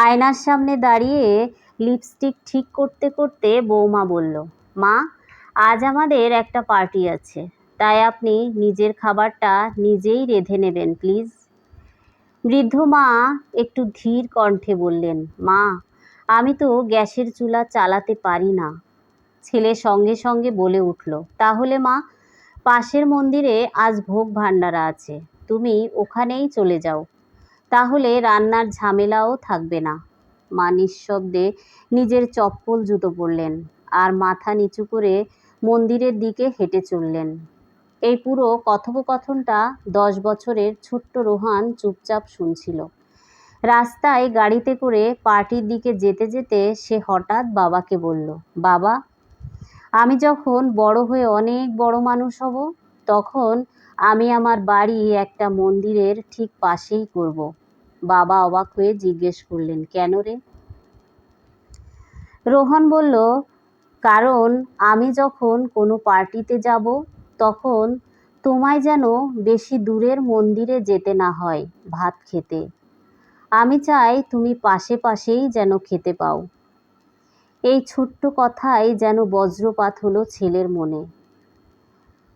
আয়নার সামনে দাঁড়িয়ে লিপস্টিক ঠিক করতে করতে বৌমা বলল, মা, আজ আমাদের একটা পার্টি আছে, তাই আপনি নিজের খাবারটা নিজেই রেঁধে নেবেন প্লিজ। বৃদ্ধ মা একটু ধীর কণ্ঠে বললেন, মা, আমি তো গ্যাসের চুলা চালাতে পারি না। ছেলে সঙ্গে সঙ্গে বলে উঠল, তাহলে মা, পাশের মন্দিরে আজ ভোগ ভাণ্ডারা আছে, তুমি ওখানেই চলে যাও, তাহলে রান্নার ঝামেলাও থাকবে না। মা নিঃশব্দে নিজের চপ্পল জুতো পরলেন আর মাথা নিচু করে মন্দিরের দিকে হেঁটে চললেন। এই পুরো কথোপকথনটা 10 বছরের ছোট্ট রোহান চুপচাপ শুনছিল। রাস্তায় গাড়িতে করে পার্টির দিকে যেতে যেতে সে হঠাৎ বাবাকে বলল, বাবা, আমি যখন বড় হয়ে অনেক বড় মানুষ হব, তখন আমি আমার বাড়ি একটা মন্দিরের ঠিক পাশেই করব। বাবা অবাক হয়ে জিজ্ঞেস করলেন, কেন রে? রোহন বলল, কারণ আমি যখন কোনো পার্টিতে যাব, তখন তোমায় যেন বেশি দূরের মন্দিরে যেতে না হয় ভাত খেতে। আমি চাই তুমি পাশে পাশেই যেন খেতে পাও। এই ছোট্ট কথাই যেন বজ্রপাত হলো ছেলের মনে।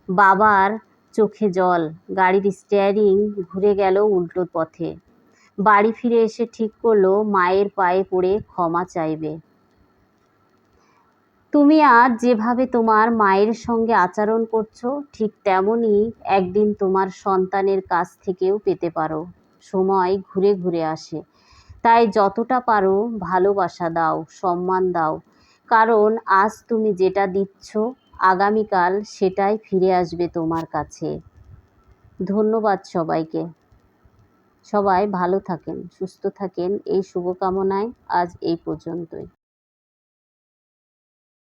বাবার চোখে জল, গাড়ির স্টিয়ারিং ঘুরে গেল উল্টো পথে। বাড়ি ফিরে এসে ঠিক করলো মায়ের পায়ে পড়ে ক্ষমা চাইবে। তুমি আজ যেভাবে তোমার মায়ের সঙ্গে আচরণ করছো, ঠিক তেমনই একদিন তোমার সন্তানের কাছ থেকেও পেতে পারো। সময় ঘুরে ঘুরে আসে, তাই যতটা পারো ভালোবাসা দাও, সম্মান দাও, কারণ আজ তুমি যেটা দিচ্ছ, আগামীকাল সেটাই ফিরে আসবে তোমার কাছে। ধন্যবাদ সবাইকে। সবাই ভালো থাকেন, সুস্থ থাকেন, এই শুভকামনায় আজ এই পর্যন্তই।